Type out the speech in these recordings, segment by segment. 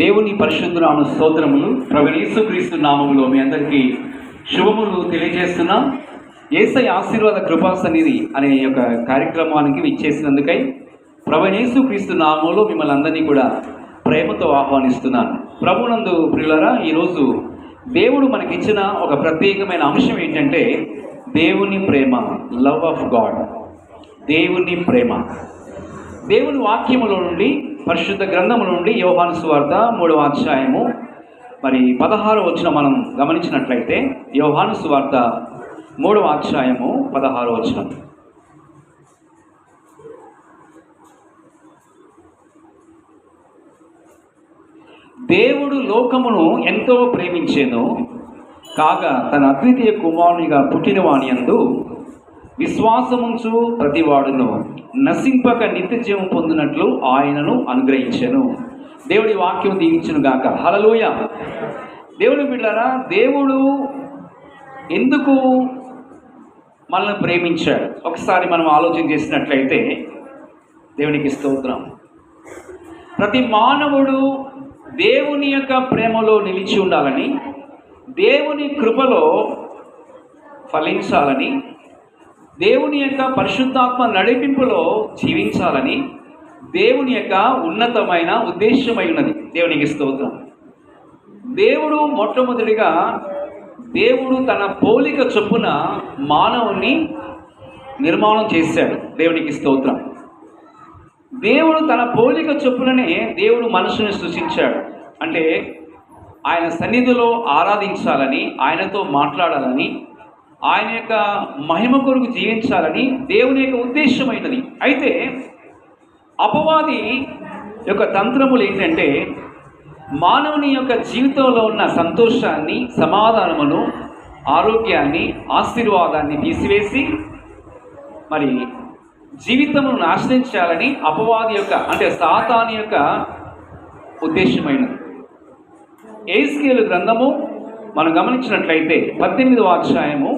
దేవుని పరిశుద్ధ నామ స్తోత్రములు. ప్రభువైన యేసుక్రీస్తు నామములో మీ అందరికీ శుభములు తెలియజేస్తున్నాం. యేసయ్య ఆశీర్వాద కృపా సన్నిధి అనే యొక్క కార్యక్రమానికి విచ్చేసినందుకై ప్రభువైన యేసుక్రీస్తు నామములో మిమ్మల్ని అందరినీ కూడా ప్రేమతో ఆహ్వానిస్తున్నాను. ప్రభునందు ప్రియులారా, ఈరోజు దేవుడు మనకిచ్చిన ఒక ప్రత్యేకమైన అంశం ఏంటంటే దేవుని ప్రేమ, లవ్ ఆఫ్ గాడ్. దేవుని ప్రేమ. దేవుని వాక్యములో నుండి, పరిశుద్ధ గ్రంథము నుండి యోహాను సువార్త 3వ అధ్యాయము 16వ వచనం మనం గమనించినట్లయితే, యోహాను సువార్త 3వ అధ్యాయము 16వ వచనం. దేవుడు లోకమును ఎంతో ప్రేమించెను, కాగా తన అద్వితీయ కుమారునిగా పుట్టిన వాని యందు విశ్వాసముంచు ప్రతివాడును నశింపక నిత్య జీవం పొందినట్లు ఆయనను అనుగ్రహించెను. దేవుడి వాక్యం దీవించును గాక. హల్లెలూయా. దేవుని బిడ్డలారా, దేవుడు ఎందుకు మనల్ని ప్రేమించాడు ఒకసారి మనం ఆలోచన చేసినట్లయితే, దేవునికి స్తోత్రం. ప్రతి మానవుడు దేవుని యొక్క ప్రేమలో నిలిచి ఉండాలని, దేవుని కృపలో ఫలించాలని, దేవుని యొక్క పరిశుద్ధాత్మ నడిపింపులో జీవించాలని దేవుని యొక్క ఉన్నతమైన ఉద్దేశమై ఉన్నది. దేవునికి స్తోత్రం. దేవుడు మొట్టమొదటిగా దేవుడు తన పోలిక చొప్పున మానవుని నిర్మాణం చేశాడు. దేవునికి స్తోత్రం. దేవుడు తన పోలిక చొప్పుననే దేవుడు మనుషుని సృష్టించాడు. అంటే ఆయన సన్నిధిలో ఆరాధించాలని, ఆయనతో మాట్లాడాలని, ఆయన యొక్క మహిమ కొరకు జీవించాలని దేవుని యొక్క ఉద్దేశమైనది. అయితే అపవాది యొక్క తంత్రములు ఏంటంటే, మానవుని యొక్క జీవితంలో ఉన్న సంతోషాన్ని, సమాధానమును, ఆరోగ్యాన్ని, ఆశీర్వాదాన్ని తీసివేసి జీవితమును నాశనం చేయాలని అపవాది యొక్క, అంటే సాతాను యొక్క ఉద్దేశమైనది. యెహెజ్కేలు గ్రంథము మనం గమనించినట్లయితే 18వ అధ్యాయము,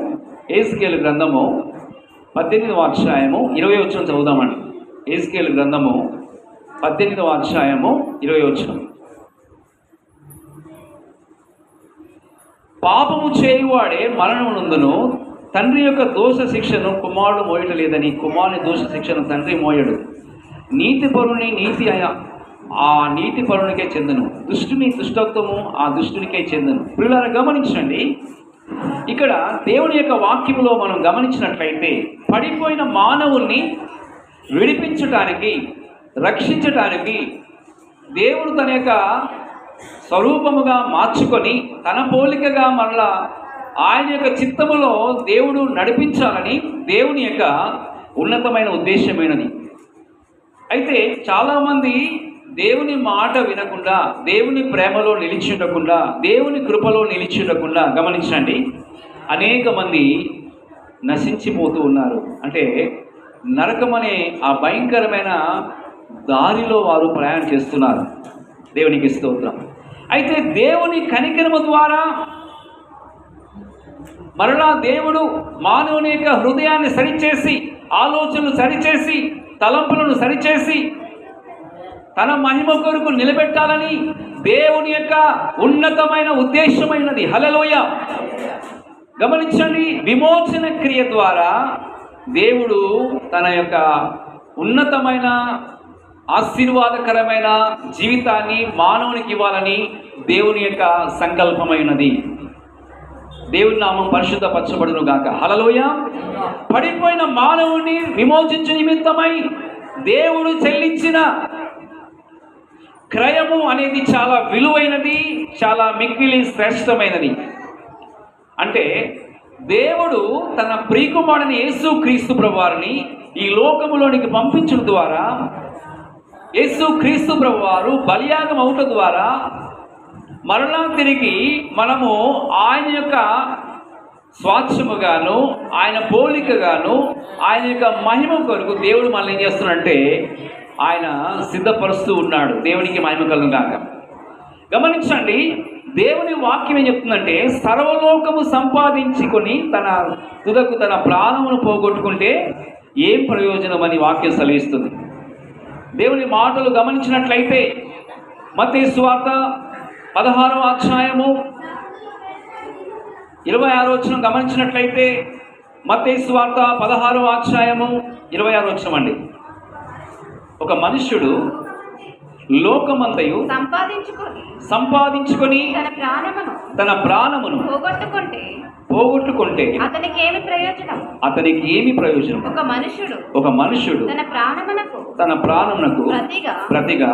యెహెజ్కేలు గ్రంథము 18వ అధ్యాయము 20వ వచనం చదువుదామండి. యెహెజ్కేలు గ్రంథము 18వ అధ్యాయము 20వ వచనం. పాపము చేయువాడే మరణమునందును, తండ్రి యొక్క దోష శిక్షను కుమారుడు మోయటలేదని కుమారుని దోష శిక్షను తండ్రి మోయడు. నీతిపరుని నీతి ఆ నీతి పరునికే చెందును, దుష్టుని దుష్టత్వము ఆ దుష్టునికే చెందును. పిల్లలు గమనించండి, ఇక్కడ దేవుని యొక్క వాక్యములో మనం గమనించినట్లయితే, పడిపోయిన మానవుల్ని విడిపించటానికి, రక్షించటానికి దేవుడు తన యొక్క స్వరూపముగా మార్చుకొని తన పోలికగా మరలా ఆయన యొక్క చిత్తములో దేవుడు నడిపించాలని దేవుని యొక్క ఉన్నతమైన ఉద్దేశమైనది. అయితే చాలామంది దేవుని మాట వినకుండా, దేవుని ప్రేమలో నిలిచి ఉండకుండా, దేవుని కృపలో నిలిచి ఉండకుండా గమనించండి, అనేక మంది నశించిపోతూ ఉన్నారు. అంటే నరకమనే ఆ భయంకరమైన దారిలో వారు ప్రయాణం చేస్తున్నారు. దేవునికి స్తోత్రం. అయితే దేవుని కనికరము ద్వారా మరలా దేవుడు మానవుని యొక్క హృదయాన్ని సరిచేసి, ఆలోచనలు సరిచేసి, తలంపులను సరిచేసి తన మహిమ కొరకు నిలబెట్టాలని దేవుని యొక్క ఉన్నతమైన ఉద్దేశమైనది. హల్లెలూయా. గమనించండి, విమోచన క్రియ ద్వారా దేవుడు తన యొక్క ఉన్నతమైన ఆశీర్వాదకరమైన జీవితాన్ని మానవునికి ఇవ్వాలని దేవుని యొక్క సంకల్పమైనది. దేవుని నామం పరిశుద్ధపరచబడును గాక. హల్లెలూయా. పడిపోయిన మానవుని విమోచించు నిమిత్తమై దేవుడు చెల్లించిన క్రయము అనేది చాలా విలువైనది, చాలా మిక్కిలి శ్రేష్టమైనది. అంటే దేవుడు తన ప్రియకుమారుని యేసుక్రీస్తు ప్రభువారిని ఈ లోకములోనికి పంపించడం ద్వారా, యేసుక్రీస్తు ప్రభువారు బలియాగం అవటం ద్వారా మరలా తిరిగి మనము ఆయన యొక్క స్వాచ్ఛముగాను, ఆయన పోలికగాను, ఆయన యొక్క మహిమ కొరకు దేవుడు మనల్ని ఏం చేస్తున్నాడంటే ఆయన సిద్ధపరుస్తూ ఉన్నాడు. దేవునికి మహిమ కలుగును గాక. గమనించండి, దేవుని వాక్యం ఏం చెప్తుందంటే, సర్వలోకము సంపాదించుకొని తన తుదకు తన ప్రాణమును పోగొట్టుకుంటే ఏం ప్రయోజనం అని వాక్యం సెలవిస్తుంది. దేవుని మాటలు గమనించినట్లయితే మత్తయి సువార్త 16వ అధ్యాయము 26వ వచనం గమనించినట్లయితే, మత్తయి సువార్త 16వ అధ్యాయము 26వ వచనం అండి. ఒక మనుష్యుడు లోకమంతయు సంపాదించుకొని తన ప్రాణమును పోగొట్టుకుంటే అతనికి ఏమి ప్రయోజనం? ఒక మనుష్యుడు తన ప్రాణమునకు ప్రతిగా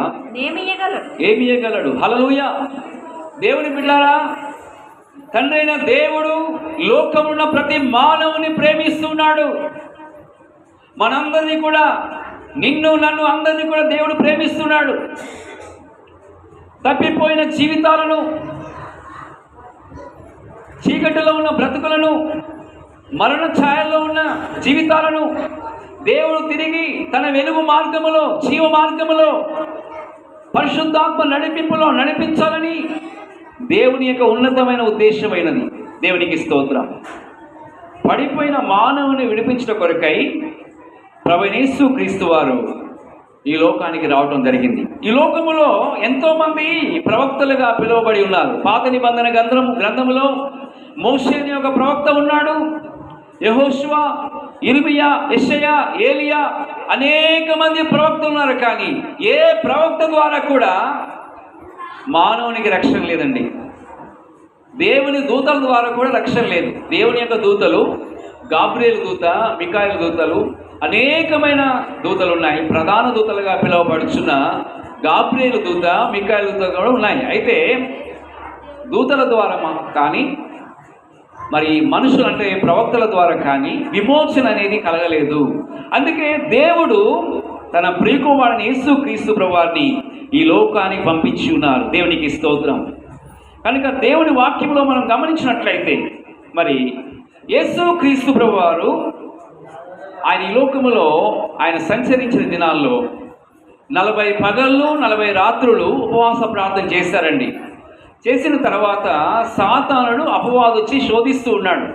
ఏమి ఇయ్యగలడు? హల్లెలూయా. దేవుని బిడ్డలారా, తండ్రి అయిన దేవుడు లోకమున్న ప్రతి మానవుని ప్రేమిస్తున్నాడు. మనందరినీ కూడా, నిన్ను నన్ను అందరినీ కూడా దేవుడు ప్రేమిస్తున్నాడు. తప్పిపోయిన జీవితాలను, చీకటిలో ఉన్న బ్రతుకులను, మరణ ఛాయల్లో ఉన్న జీవితాలను దేవుడు తిరిగి తన వెలుగు మార్గములో, జీవ మార్గములో, పరిశుద్ధాత్మ నడిపింపులో నడిపించాలని దేవుని యొక్క ఉన్నతమైన ఉద్దేశమైనది. దేవునికి స్తోత్రం. పడిపోయిన మానవుని విడిపించడం కొరకై ప్రభువైన యేసు క్రీస్తు వారు ఈ లోకానికి రావడం జరిగింది. ఈ లోకములో ఎంతో మంది ప్రవక్తలుగా పిలువబడి ఉన్నారు. పాత నిబంధన గ్రంథములో మోషే అనే ఒక ప్రవక్త ఉన్నాడు. యెహోషువ, ఇర్మియా, యెషయా, ఏలియా, అనేక మంది ప్రవక్తలు ఉన్నారు. కానీ ఏ ప్రవక్త ద్వారా కూడా మానవునికి రక్షణ లేదండి. దేవుని దూతల ద్వారా కూడా రక్షణ లేదు. దేవుని యొక్క దూతలు, గాబ్రియేలు దూత, మికాయేలు దూతలు, అనేకమైన దూతలు ఉన్నాయి. ప్రధాన దూతలుగా పిలువబడుచున్న గాబ్రియేలు దూత, మికాయేలు దూత కూడా ఉన్నాయి. అయితే దూతల ద్వారా కానీ, మరి మనుషులు అంటే ప్రవక్తల ద్వారా కానీ విమోచన అనేది కలగలేదు. అందుకే దేవుడు తన ప్రియకుమారుని యేసు క్రీస్తు ప్రభువారిని ఈ లోకానికి పంపించి ఉన్నారు. దేవునికి స్తోత్రం. కనుక దేవుని వాక్యంలో మనం గమనించినట్లయితే, మరి యేసు క్రీస్తు ప్రభువారు ఆయన ఈ లోకములో ఆయన సంచరించిన దినాల్లో 40 పగళ్ళు 40 రాత్రులు ఉపవాస ప్రార్థన చేశారండి. చేసిన తర్వాత సాతానుడు అపవాది వచ్చి శోధిస్తూ ఉన్నాడు.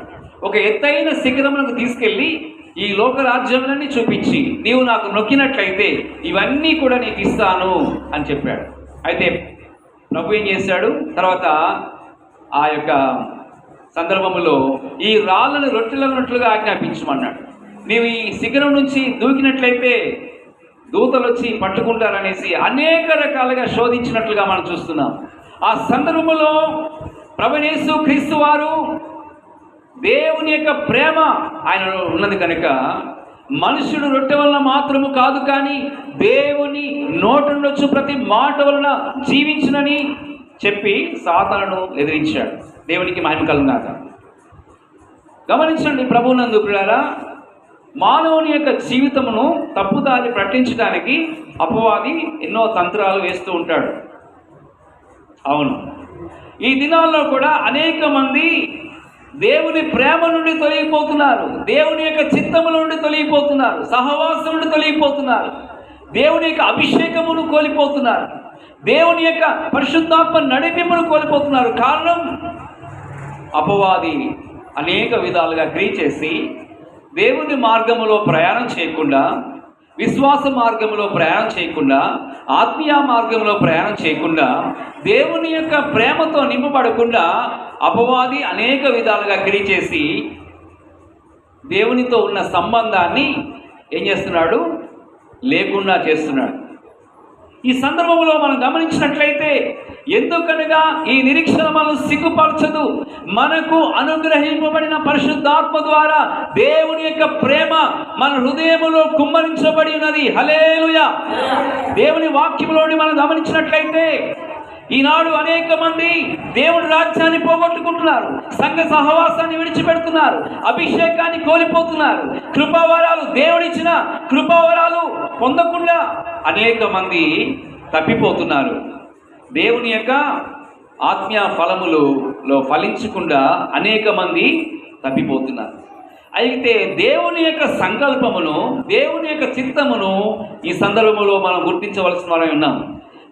ఒక ఎత్తైన శిఖరములకు తీసుకెళ్ళి ఈ లోక రాజ్యములన్నీ చూపించి, నీవు నాకు నొక్కినట్లయితే ఇవన్నీ కూడా నీకు ఇస్తాను అని చెప్పాడు. అయితే ప్రభు ఏం చేశాడు? తర్వాత ఆ యొక్క సందర్భంలో ఈ రాళ్ళను రొట్టెలన్నట్లుగా ఆజ్ఞాపించమన్నాడు. నీవు ఈ శిఖరం నుంచి దూకినట్లయితే దూతలు వచ్చి పట్టుకుంటారనేసి అనేక రకాలుగా శోధించినట్లుగా మనం చూస్తున్నాం. ఆ సందర్భంలో ప్రభువైన యేసు క్రీస్తు వారు దేవుని యొక్క ప్రేమ ఆయనలో ఉన్నది కనుక మనుషుడు రొట్టె వలన మాత్రము కాదు, కానీ దేవుని నోటి నుండి వచ్చి ప్రతి మాట వలన జీవించునని చెప్పి సాతానును ఎదిరించాడు. దేవునికి మహిమ కలుగుగాక. గమనించండి ప్రభువునందు ప్రియులారా, మానవుని యొక్క జీవితమును తప్పుదారి పట్టించడానికి అపవాది ఎన్నో తంత్రాలు వేస్తూ ఉంటాడు. అవును, ఈ దినాల్లో కూడా అనేక మంది దేవుని ప్రేమ నుండి తొలగిపోతున్నారు. దేవుని యొక్క చిత్తము నుండి తొలగిపోతున్నారు. సహవాసం నుండి తొలగిపోతున్నారు. దేవుని యొక్క అభిషేకమును కోల్పోతున్నారు. దేవుని యొక్క పరిశుద్ధాత్మ నడిపింపును కోల్పోతున్నారు. కారణం, అపవాది అనేక విధాలుగా క్రియ చేసి దేవుని మార్గములో ప్రయాణం చేయకుండా, విశ్వాస మార్గంలో ప్రయాణం చేయకుండా, ఆత్మీయ మార్గంలో ప్రయాణం చేయకుండా, దేవుని యొక్క ప్రేమతో నింపబడకుండా అపవాది అనేక విధాలుగా క్రియ చేసి దేవునితో ఉన్న సంబంధాన్ని ఏం చేస్తున్నాడు? లేకుండా చేస్తున్నాడు. ఈ సందర్భంలో మనం గమనించినట్లయితే, ఎందుకనగా ఈ నిరీక్షణ మనం సిగ్గుపరచదు. మనకు అనుగ్రహింపబడిన పరిశుద్ధాత్మ ద్వారా దేవుని యొక్క ప్రేమ మన హృదయములో కుమ్మరించబడి ఉన్నది. హల్లెలూయా. దేవుని వాక్యంలోని మనం గమనించినట్లయితే, ఈనాడు అనేక మంది దేవుని రాజ్యాన్ని పోగొట్టుకుంటున్నారు, సంఘ సహవాసాన్ని విడిచిపెడుతున్నారు, అభిషేకాన్ని కోల్పోతున్నారు, కృపావరాలు, దేవుడిచ్చిన కృపావరాలు పొందకుండా అనేక మంది తప్పిపోతున్నారు. దేవుని యొక్క ఆత్మీయ ఫలములలో ఫలించకుండా అనేక మంది తప్పిపోతున్నారు. అయితే దేవుని యొక్క సంకల్పమును, దేవుని యొక్క చిత్తమును ఈ సందర్భంలో మనం గుర్తించవలసిన వారై ఉన్నాం.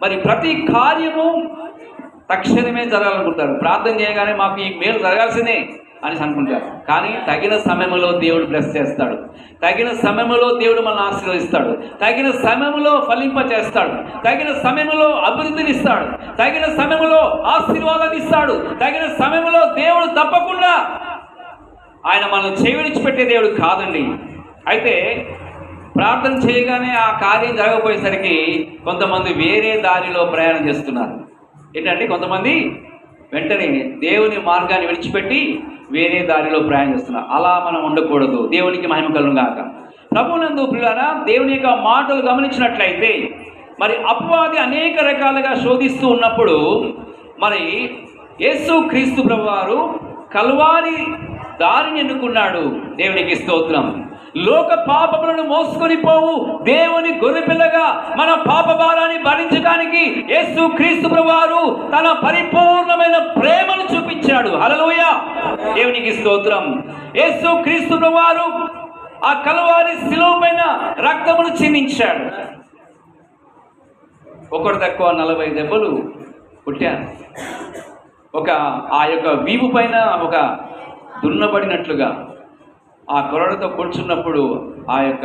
మరి ప్రతి కార్యము తక్షణమే జరగాలనుకుంటారు. ప్రార్థన చేయగానే మాకు ఈ మేలు జరగాల్సిందే, అని అనుకుంటారు. కానీ తగిన సమయంలో దేవుడు బ్లెస్ చేస్తాడు, తగిన సమయంలో దేవుడు మనల్ని ఆశీర్వదిస్తాడు, తగిన సమయంలో ఫలింప చేస్తాడు, తగిన సమయంలో అభివృద్ధిని ఇస్తాడు, తగిన సమయంలో ఆశీర్వాదాన్ని ఇస్తాడు, తగిన సమయంలో దేవుడు తప్పకుండా ఆయన మనం విడిచిపెట్టే దేవుడు కాదండి. అయితే ప్రార్థన చేయగానే ఆ కార్యం జరగకపోయేసరికి కొంతమంది వేరే దారిలో ప్రయాణం చేస్తున్నారు. ఏంటంటే కొంతమంది వెంటనే దేవుని మార్గాన్ని విడిచిపెట్టి వేరే దారిలో ప్రయాణం చేస్తున్నారు. అలా మనం ఉండకూడదు. దేవునికి మహిమ కలుగును గాక. ప్రభువునందు ప్రియులారా, దేవుని యొక్క మాటలు గమనించినట్లయితే మరి అపవాది అనేక రకాలుగా శోధిస్తూ ఉన్నప్పుడు మరి యేసు క్రీస్తు ప్రభువారు కల్వారి దారిని ఎన్నుకున్నాడు. దేవునికి స్తోత్రం. లోక పాపములను మోసుకొని పోవు దేవుని గొర్రెపిల్లగా మన పాప భారాన్ని భరించడానికి యేసు క్రీస్తు ప్రభువారు తన పరిపూర్ణమైన ప్రేమను చూపించాడు. హల్లెలూయా, దేవునికి స్తోత్రం. యేసు క్రీస్తు ప్రభువారు ఆ కల్వారి శిలువ పైన రక్తమును చిందించాడు. ఒకటి తక్కువ 40 దెబ్బలు పుట్టారు. ఆ యొక్క వీపు పైన ఒక దున్నబడినట్లుగా ఆ కొరడతో కూర్చున్నప్పుడు ఆ యొక్క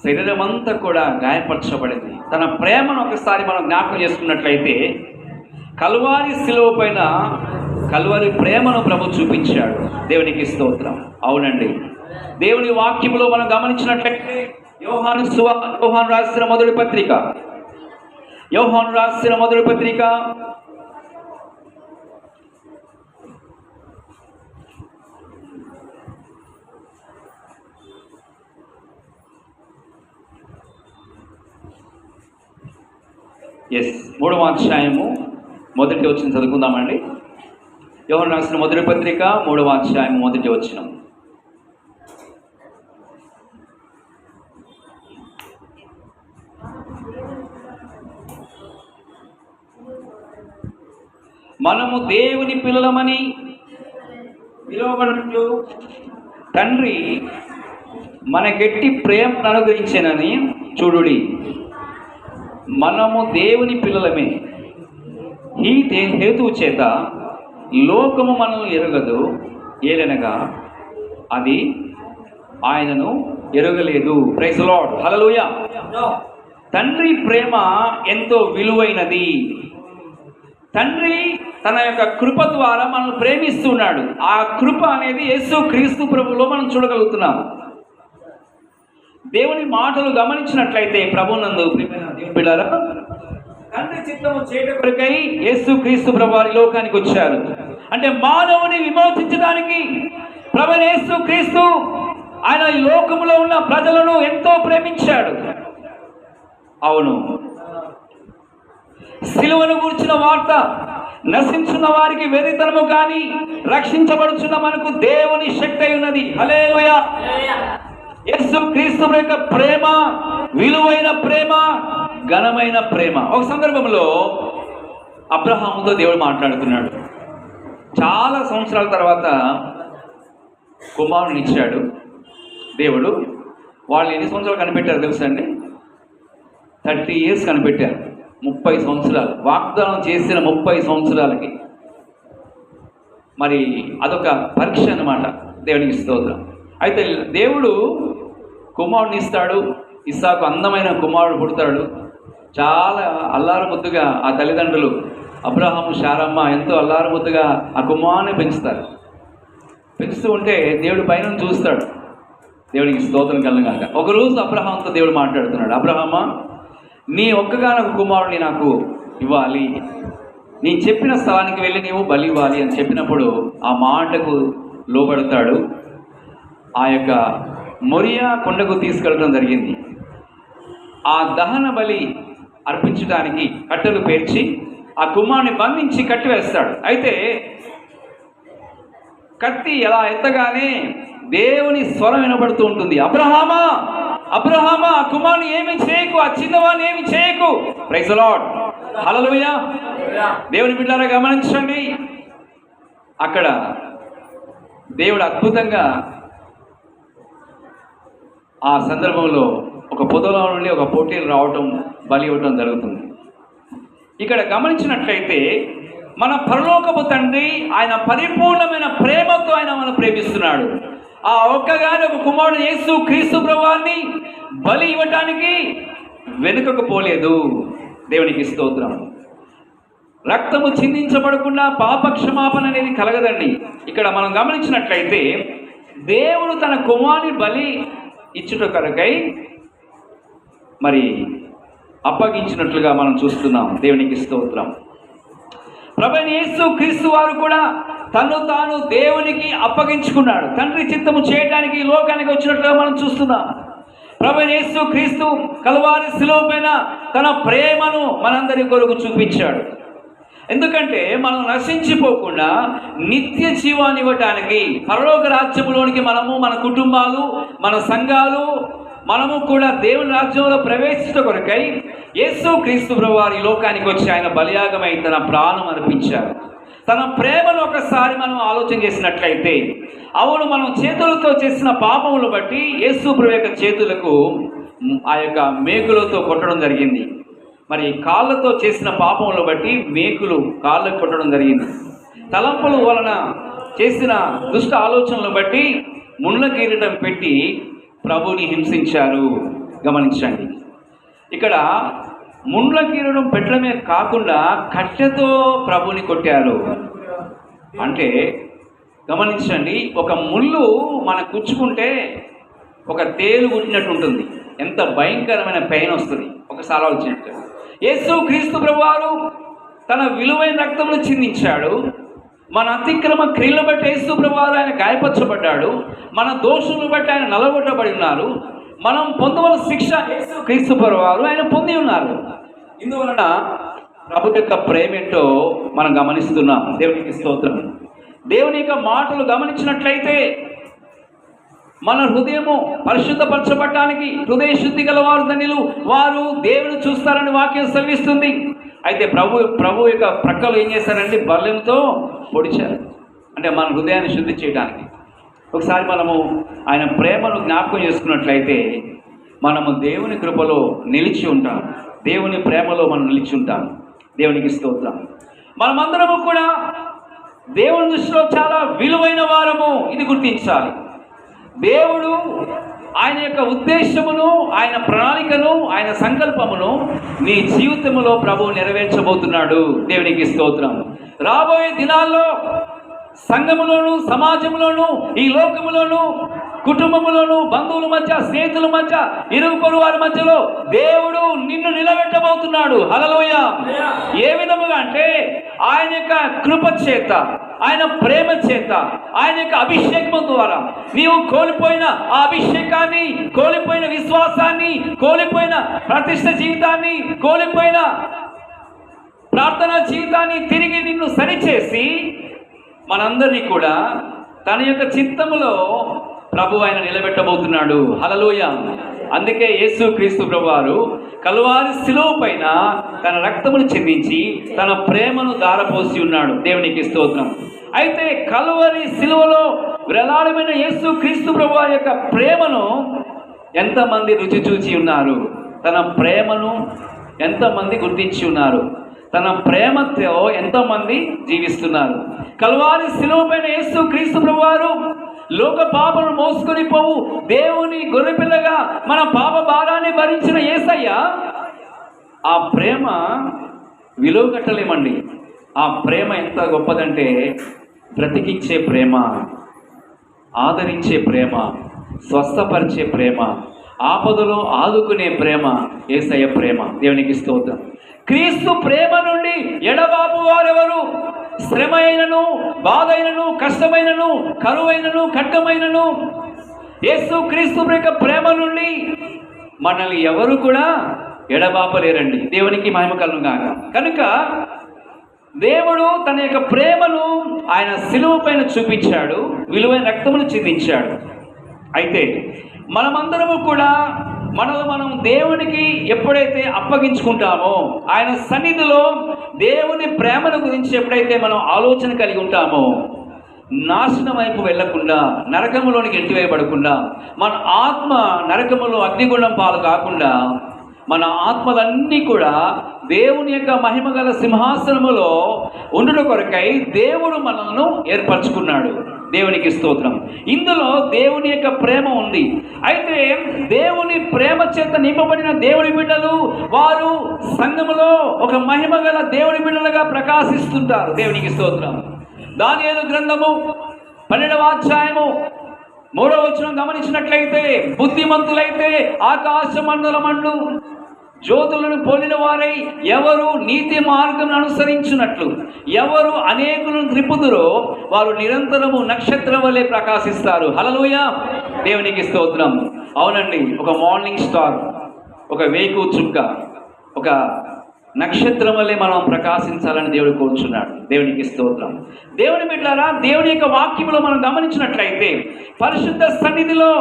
శరీరం అంతా కూడా గాయపరచబడింది. తన ప్రేమను ఒకసారి మనం జ్ఞాపకం చేసుకున్నట్లయితే కల్వారి శిలువ పైన కల్వారి ప్రేమను ప్రభు చూపించాడు. దేవునికి స్తోత్రం. అవునండి, దేవుని వాక్యములో మనం గమనించినట్లయితే యోహాను రాసిన మొదటి పత్రిక మూడవ అధ్యాయము మొదటి వచనం చదువుకుందామండి. యోహాను రాసిన మొదటి పత్రిక 3వ అధ్యాయం 1వ వచనం. మనము దేవుని పిల్లలమని పిలువబడినట్లు తండ్రి మన గట్టి ప్రేమను అనుగ్రహించెనని చూడుడి. మనము దేవుని పిల్లలమే. ఈ హేతువు చేత లోకము మనల్ని ఎరగదు, ఏలనగా అది ఆయనను ఎరగలేదు. Praise the Lord. హల్లెలూయా. తండ్రి ప్రేమ ఎంతో విలువైనది. తండ్రి తన యొక్క కృప ద్వారా మనల్ని ప్రేమిస్తున్నాడు. ఆ కృప అనేది యేసు క్రీస్తు ప్రభువులో మనం చూడగలుగుతున్నాం. దేవుని మాటలు గమనించినట్లయితే ప్రభువునందు ప్రియమైన దేవుని బిడ్డలారా, తండ్రి చిత్తము చేయడం కొరకై యేసు క్రీస్తు ప్రభువారు లోకానికి వచ్చారు. అంటే మానవుని విమోచించడానికి ప్రభు యేసు క్రీస్తు ఆయన ఈ లోకములో ఉన్న ప్రజలను ఎంతో ప్రేమించాడు. అవును, సిలువను గూర్చిన వార్త నశించున్న వారికి వెరితనము కానీ రక్షించబడుచున్న మనకు దేవుని శక్తి ఉన్నది. హల్లెలూయా. యేసు క్రీస్తు యొక్క ప్రేమ విలువైన ప్రేమ, ఘనమైన ప్రేమ. ఒక సందర్భంలో అబ్రహాముతో దేవుడు మాట్లాడుతున్నాడు. చాలా సంవత్సరాల తర్వాత కుమారుని ఇచ్చాడు దేవుడు. వాళ్ళు ఎన్ని సంవత్సరాలు కనిపెట్టారు తెలుసా అండి? 30 years కనిపెట్టారు. 30 సంవత్సరాలు వాగ్దానం చేసిన 30 సంవత్సరాలకి. మరి అదొక పరీక్ష అన్నమాట. దేవునికి స్తోత్రం. అయితే దేవుడు కుమారుని ఇస్తాడు. ఇస్సాకు అందమైన కుమారుడు పుడతాడు. చాలా అల్లారు ముద్దుగా ఆ తల్లిదండ్రులు అబ్రహాము శారమ్మ ఎంతో అల్లారు ముద్దుగా ఆ కుమారుని పెంచుతారు. పెంచుతూ ఉంటే దేవుడు పైన చూస్తాడు. దేవునికి స్తోత్రం కలుగుగాక. ఒకరోజు అబ్రహాంతో దేవుడు మాట్లాడుతున్నాడు. అబ్రహామా, నీ ఒక్కగానొక కుమారుని నాకు ఇవ్వాలి. నేను చెప్పిన స్థలానికి వెళ్ళి నీవు బలి ఇవ్వాలి అని చెప్పినప్పుడు ఆ మాటకు లోబడతాడు. ఆ యొక్క మొరియా కొండకు తీసుకెళ్ళడం జరిగింది. ఆ దహన బలి అర్పించడానికి కట్టెలు పేర్చి ఆ కుమారుని బంధించి కట్టివేస్తాడు. అయితే కత్తి ఎలా ఎత్తగానే దేవుని స్వరం వినబడుతూ ఉంటుంది. అబ్రహామా, అబ్రహామా, ఆ కుమారుని ఏమి చేయకు, ఆ చిన్నవాడిని ఏమి చేయకు. Praise the Lord. హల్లెలూయా. దేవుని బిడ్డలారా గమనించండి. అక్కడ దేవుడు అద్భుతంగా ఆ సందర్భంలో ఒక పొదలో నుండి ఒక పోటీలు రావటం, బలి ఇవ్వటం జరుగుతుంది. ఇక్కడ గమనించినట్లయితే మన పరలోకపు తండ్రి ఆయన పరిపూర్ణమైన ప్రేమతో ఆయన మనం ప్రేమిస్తున్నాడు. ఆ ఒక్కగాని ఒక కుమారుడు యేసు క్రీస్తు ప్రభువాన్ని బలి ఇవ్వటానికి వెనుకకు పోలేదు. దేవునికి స్తోత్రం. రక్తము చిందించబడకుండా పాప క్షమాపణ అనేది కలగదండి. ఇక్కడ మనం గమనించినట్లయితే దేవుడు తన కుమారుని బలి ఇచ్చుట కొరకై మరి అప్పగించినట్లుగా మనం చూస్తున్నాం. దేవునికి స్తోత్రం. ప్రభువైన యేసు క్రీస్తు వారు కూడా తను తాను దేవునికి అప్పగించుకున్నాడు. తండ్రి చిత్తము చేయడానికి ఈ లోకానికి వచ్చినట్లుగా మనం చూస్తున్నాం. ప్రభువైన యేసు క్రీస్తు కలువారి శిలువ పైన తన ప్రేమను మనందరి కొరకు చూపించాడు. ఎందుకంటే మనం నశించిపోకుండా నిత్య జీవాన్ని ఇవ్వటానికి పరలోక రాజ్యంలోనికి మనము, మన కుటుంబాలు, మన సంఘాలు, మనము కూడా దేవుని రాజ్యంలో ప్రవేశించట కొరకై యేసు క్రీస్తు ప్రభువారు ఈ లోకానికి వచ్చి ఆయన బలియాగమై తన ప్రాణం అర్పించారు. తన ప్రేమను ఒకసారి మనం ఆలోచన చేసినట్లయితే, అవును, మనం చేతులతో చేసిన పాపములు బట్టి యేసు ప్రభు యొక్క చేతులకు ఆ యొక్క మేకులతో కొట్టడం జరిగింది. మరి కాళ్ళతో చేసిన పాపములు బట్టి మేకులు కాళ్ళకు కొట్టడం జరిగింది. తలంపుల వలన చేసిన దుష్ట ఆలోచనలు బట్టి ముళ్ళ కిరీటం పెట్టి ప్రభుని హింసించారు. గమనించండి, ఇక్కడ ముండ్ల కిరీటం పెట్టడమే కాకుండా కట్టెతో ప్రభుని కొట్టారు. అంటే గమనించండి, ఒక ముళ్ళు మన కుచ్చుకుంటే ఒక తేలు కుట్టినట్టు ఉంటుంది. ఎంత భయంకరమైన పెయిన్ వస్తుంది ఒకసారి ఆలోచించండి. యేసు క్రీస్తు ప్రభువారు తన విలువైన రక్తమును చిందించాడు. మన అతిక్రమ క్రియలను బట్టి యేసు ప్రభువారు ఆయన గాయపరచబడ్డాడు. మన దోషులను బట్టి ఆయన నలగొట్టబడి ఉన్నారు. మనం పొందవలసిన శిక్ష యేసు క్రీస్తు ప్రభువారు ఆయన పొంది ఉన్నారు. ఇందువలన ప్రభు యొక్క ప్రేమ ఏంటో మనం గమనిస్తున్నాం. దేవునికి స్తోత్రం. దేవుని యొక్క మాటలు గమనించినట్లయితే మన హృదయము పరిశుద్ధపరచబడటానికి హృదయ శుద్ధి గల వారు ధన్యులు, వారు దేవుని చూస్తారని వాక్యం సెలవిస్తుంది. అయితే ప్రభు యొక్క ప్రక్కలు ఏం చేశారంటే బల్లెంతో పొడిచారు. అంటే మన హృదయాన్ని శుద్ధి చేయడానికి. ఒకసారి మనము ఆయన ప్రేమను జ్ఞాపకం చేసుకున్నట్లయితే మనము దేవుని కృపలో నిలిచి ఉంటాం. దేవుని ప్రేమలో మనం నిలిచి ఉంటాం. దేవునికి స్తోత్రం. మనమందరము కూడా దేవుని దృష్టిలో చాలా విలువైన వారము. ఇది గుర్తించాలి. దేవుడు ఆయన యొక్క ఉద్దేశమును, ఆయన ప్రణాళికను, ఆయన సంకల్పమును నీ జీవితంలో ప్రభువు నెరవేర్చబోతున్నాడు. దేవునికి స్తోత్రం. రాబోయే దినాల్లో సంఘములోను, సమాజంలోను, ఈ లోకములోను, కుటుంబములోను, బంధువుల మధ్య, స్నేహితుల మధ్య, ఇరుగు పొరుగు వారి మధ్యలో దేవుడు నిన్ను నిలబెట్టబోతున్నాడు. హల్లెలూయా. ఏ విధముగా అంటే ఆయన యొక్క కృప చేత, ఆయన ప్రేమ చేత, ఆయన యొక్క అభిషేకము ద్వారా నీవు కోల్పోయిన ఆ అభిషేకాన్ని, కోల్పోయిన విశ్వాసాన్ని, కోల్పోయిన ప్రతిష్ఠ జీవితాన్ని, కోల్పోయిన ప్రార్థనా జీవితాన్ని తిరిగి నిన్ను సరిచేసి మనందరినీ కూడా తన యొక్క చిత్తములో ప్రభు ఆయన నిలబెట్టబోతున్నాడు. హల్లెలూయా. అందుకే యేసు క్రీస్తు ప్రభువారు కలువారి శిలువ పైన తన రక్తమును చెందించి తన ప్రేమను ధారపోసి ఉన్నాడు. దేవునికి స్తోత్రం. అయితే కలువరి శిలువలో వేలాడమైన యేసు క్రీస్తు ప్రభువారి యొక్క ప్రేమను ఎంతమంది రుచి చూచి ఉన్నారు? తన ప్రేమను ఎంతమంది గుర్తించి ఉన్నారు? తన ప్రేమతో ఎంతోమంది జీవిస్తున్నారు? కలువారి శిలువ పైన యేసు క్రీస్తు ప్రభువారు లోక పాపను మోసుకొని పోవు దేవుని గొర్రెపిల్లగా మన పాప భారాన్ని భరించిన యేసయ్య ఆ ప్రేమ విలువ కట్టలేమండి. ఆ ప్రేమ ఎంత గొప్పదంటే బ్రతికించే ప్రేమ, ఆదరించే ప్రేమ, స్వస్థపరిచే ప్రేమ, ఆపదలో ఆదుకునే ప్రేమ యేసయ్య ప్రేమ. దేవునికి స్తోత్రం. క్రీస్తు ప్రేమ నుండి ఎడబాపు వారెవరు? శ్రమ అయినను, బాధ అయినను, కష్టమైనను, కరువైనను, ఖడ్గమైనను యేసు క్రీస్తు యొక్క ప్రేమ నుండి మనల్ని ఎవరు కూడా ఎడబాపలేరండి. దేవునికి మహిమ కలుగుగాక. కనుక దేవుడు తన యొక్క ప్రేమను ఆయన శిలువ పైన చూపించాడు, విలువైన రక్తమును చిందించాడు. అయితే మనమందరము కూడా మనల్ని మనం దేవునికి ఎప్పుడైతే అప్పగించుకుంటామో, ఆయన సన్నిధిలో దేవుని ప్రేమను గురించి ఎప్పుడైతే మనం ఆలోచన కలిగి ఉంటామో, నాశనం వైపు వెళ్లకుండా, నరకములోనికి ఎట్టివేయబడకుండా, మన ఆత్మ నరకములో అగ్నిగుండం పాలు కాకుండా మన ఆత్మలన్నీ కూడా దేవుని యొక్క మహిమ గల సింహాసనములో ఉండుట కొరకై దేవుడు మనల్ని ఏర్పరచుకున్నాడు. దేవునికి స్తోత్రం. ఇందులో దేవుని యొక్క ప్రేమ ఉంది. అయితే దేవుని ప్రేమ చేత నింపబడిన దేవుని బిడ్డలు వారు సంఘములో ఒక మహిమ గల దేవుని బిడ్డలుగా ప్రకాశిస్తుంటారు. దేవునికి స్తోత్రం. దానియేలు గ్రంథము 12వ అధ్యాయము 3వ వచనం గమనించినట్లయితే, బుద్ధిమంతులైతే ఆకాశ మండలమండు జ్యోతులను పోలిన వారై ఎవరు నీతి మార్గం అనుసరించినట్లు ఎవరు అనేకులను త్రిప్పుదురో వారు నిరంతరము నక్షత్రం వలె ప్రకాశిస్తారు. హల్లెలూయా, దేవునికి స్తోత్రం. అవునండి, ఒక మార్నింగ్ స్టార్, ఒక వేకు చుక్క, ఒక నక్షత్రం వల్లే మనం ప్రకాశించాలని దేవుడు కోరుచున్నాడు. దేవునికి స్తోత్రం. దేవుని బిడ్డలారా, దేవుని యొక్క వాక్యంలో మనం గమనించినట్లయితే పరిశుద్ధ సన్నిధిలో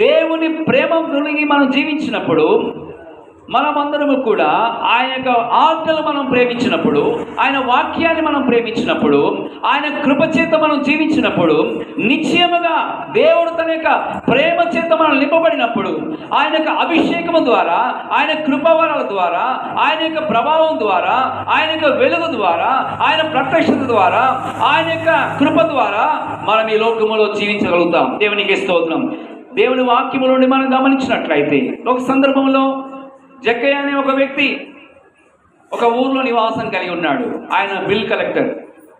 దేవుని ప్రేమ కలిగి మనం జీవించినప్పుడు, మనమందరము కూడా ఆయన యొక్క ఆజ్ఞలు మనం ప్రేమించినప్పుడు, ఆయన వాక్యాన్ని మనం ప్రేమించినప్పుడు, ఆయన కృప చేత మనం జీవించినప్పుడు, నిశ్చయముగా దేవుడు తన యొక్క ప్రేమ చేత మనం నింపబడినప్పుడు, ఆయన యొక్క అభిషేకము ద్వారా, ఆయన కృపవరాల ద్వారా, ఆయన యొక్క ప్రభావం ద్వారా, ఆయన యొక్క వెలుగు ద్వారా, ఆయన ప్రత్యక్షత ద్వారా, ఆయన యొక్క కృప ద్వారా మనం ఈ లోకములో జీవించగలుగుతాం. దేవునికి స్తోత్రం. దేవుని వాక్యము నుండి మనం గమనించినట్లయితే, ఒక సందర్భంలో జక్కయ్య అనే ఒక వ్యక్తి ఒక ఊర్లో నివాసం కలిగి ఉన్నాడు. ఆయన బిల్ కలెక్టర్,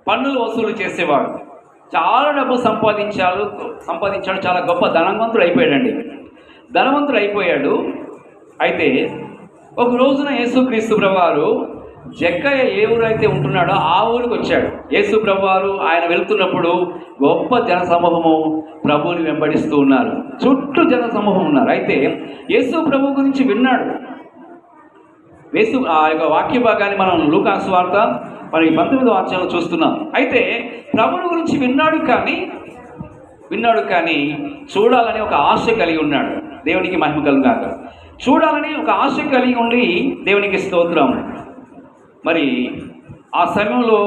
పన్నులు వసూలు చేసేవాడు. చాలా డబ్బు సంపాదించాడు. చాలా గొప్ప ధనవంతుడు అయిపోయాడు. అయితే ఒక రోజున యేసుక్రీస్తు ప్రభువారు జక్కయ్య ఏ ఊరైతే ఉంటున్నాడో ఆ ఊరికి వచ్చాడు. యేసు ప్రభువారు ఆయన వెళ్తున్నప్పుడు గొప్ప జన సమూహము ప్రభువుని వెంబడిస్తూ ఉన్నారు. చుట్టూ జన సమూహం ఉన్నారు. అయితే యేసు ప్రభు గురించి విన్నాడు. ఆ యొక్క వాక్య భాగాన్ని మనం లూకా సువార్త 19వ అధ్యాయంలో చూస్తున్నాం. అయితే ప్రభువుని గురించి విన్నాడు కానీ చూడాలని ఒక ఆశ కలిగి ఉన్నాడు. దేవునికి మహిమ కలుగాక. చూడాలని ఒక ఆశ కలిగి ఉండి, దేవునికి స్తోత్రం. మరి ఆ సమయంలో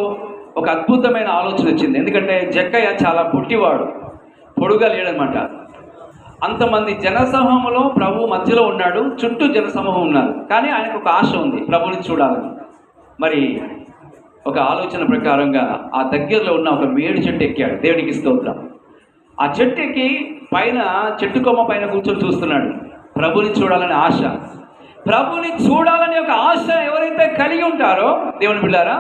ఒక అద్భుతమైన ఆలోచన వచ్చింది. ఎందుకంటే జక్కయ్య చాలా పొట్టివాడు, పొడుగా లేడనమాట. అంతమంది జనసమూహంలో ప్రభు మధ్యలో ఉన్నాడు, చుట్టూ జనసమూహం ఉన్నారు. కానీ ఆయనకు ఒక ఆశ ఉంది, ప్రభుని చూడాలని. మరి ఒక ఆలోచన ప్రకారంగా ఆ దగ్గరలో ఉన్న ఒక మేడి చెట్టు ఎక్కాడు. దేవునికి స్తోత్రం. ఆ చెట్టు ఎక్కి చెట్టు కొమ్మ పైన కూర్చొని చూస్తున్నాడు. ప్రభుని చూడాలని ఆశ. ప్రభుని చూడాలని ఒక ఆశ ఎవరైతే కలిగి ఉంటారో దేవుని బిడ్డారా,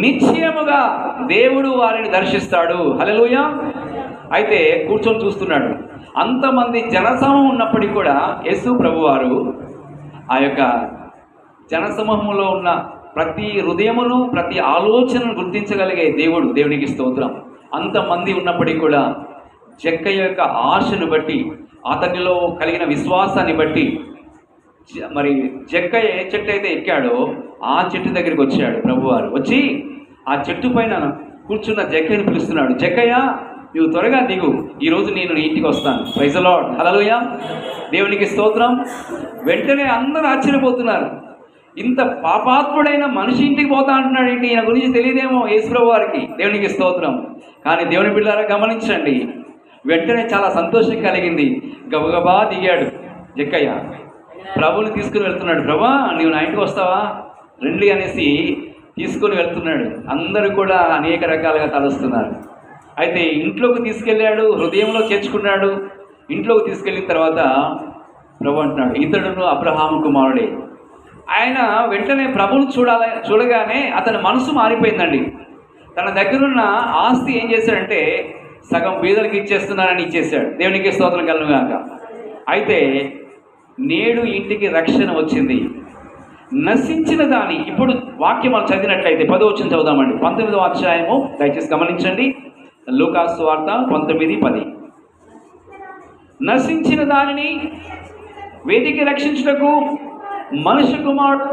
నిశ్చయముగా దేవుడు వారిని దర్శిస్తాడు. హల్లెలూయా. అయితే కూర్చొని చూస్తున్నాడు. అంతమంది జనసమూహం ఉన్నప్పటికీ కూడా యేసు ప్రభువారు ఆ యొక్క జనసమూహంలో ఉన్న ప్రతి హృదయమును, ప్రతి ఆలోచనను గుర్తించగలిగే దేవుడు. దేవునికి స్తోత్రం. అంతమంది ఉన్నప్పటికీ కూడా జక్కయ్య యొక్క ఆశను బట్టి, అతనిలో కలిగిన విశ్వాసాన్ని బట్టి, మరి జక్కయ్య ఏ చెట్టు అయితే ఎక్కాడో ఆ చెట్టు దగ్గరికి వచ్చాడు ప్రభువారు. వచ్చి ఆ చెట్టు పైన కూర్చున్న జక్కయ్యను పిలుస్తున్నాడు. జక్కయ్య, నువ్వు త్వరగా దిగు, ఈరోజు నేను నీ ఇంటికి వస్తాను. Praise the Lord. హల్లెలూయా, దేవునికి స్తోత్రం. వెంటనే అందరూ ఆశ్చర్యపోతున్నారు. ఇంత పాపాత్ముడైన మనిషి ఇంటికి పోతా అంటున్నాడు ఏంటి? ఈయన గురించి తెలియదేమో యేసుప్రభు వారికి. దేవునికి స్తోత్రం. కానీ దేవుని బిడ్డలారా గమనించండి, వెంటనే చాలా సంతోషం కలిగింది. గబగబా దిగాడు జక్కయ్య. ప్రభుని తీసుకుని వెళ్తున్నాడు. ప్రభా, నీవు నా ఇంటికి వస్తావా, రండి అనేసి తీసుకొని వెళ్తున్నాడు. అందరూ కూడా అనేక రకాలుగా తలుస్తున్నారు. అయితే ఇంట్లోకి తీసుకెళ్ళాడు, హృదయంలో చేర్చుకున్నాడు. ఇంట్లోకి తీసుకెళ్ళిన తర్వాత ప్రభు అంటున్నాడు, ఇతడును అబ్రహాము కుమారుడే. ఆయన వెంటనే ప్రభుని చూడగానే అతని మనసు మారిపోయిందండి. తన దగ్గరున్న ఆస్తి ఏం చేశాడంటే సగం బీదలకు ఇచ్చేస్తున్నానని ఇచ్చేశాడు. దేవునికి స్తోత్రం కలుగుగాక. అయితే నేడు ఇంటికి రక్షణ వచ్చింది. నశించిన దాని, ఇప్పుడు వాక్యం మనం చదివినట్లయితే 10వ వచనం చదువుదామండి. 19వ అధ్యాయము దయచేసి గమనించండి. లూకా సువార్త 19:10. నశించిన దానిని వెతికి రక్షించుటకు మనుష్య కుమారుడు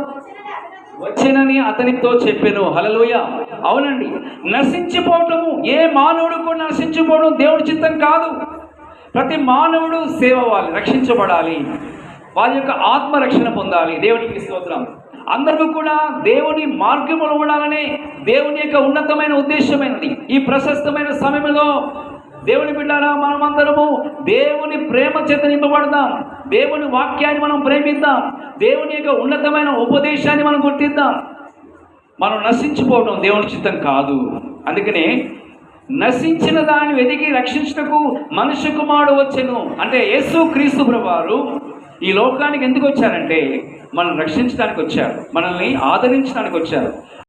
వచ్చెనని అతనితో చెప్పెను. హల్లెలూయా. అవునండి, నశించిపోవటము, ఏ మానవుడు కూడా నశించిపోవడం దేవుడి చిత్తం కాదు. ప్రతి మానవుడు సేవ అవ్వాలి, రక్షించబడాలి, వారి యొక్క ఆత్మరక్షణ పొందాలి. దేవునికి స్తోత్రం. అందరూ కూడా దేవుని మార్గములో ఉండాలనే దేవుని యొక్క ఉన్నతమైన ఉద్దేశమైనది. ఈ ప్రశస్తమైన సమయంలో దేవుని బిడ్డలారా, మనమందరము దేవుని ప్రేమ చేత నింపబడదాం. దేవుని వాక్యాన్ని మనం ప్రేమిద్దాం. దేవుని యొక్క ఉన్నతమైన ఉపదేశాన్ని మనం గుర్తిద్దాం. మనం నశించిపోవడం దేవుని చిత్తం కాదు. అందుకనే నశించిన దాన్ని వెతికి రక్షించుటకు మనుష్య కుమారుడు వచ్చెను. అంటే యేసు క్రీస్తు ప్రభువారు ఈ లోకానికి ఎందుకు వచ్చారంటే మనం రక్షించడానికి వచ్చారు, మనల్ని ఆదరించడానికి వచ్చారు.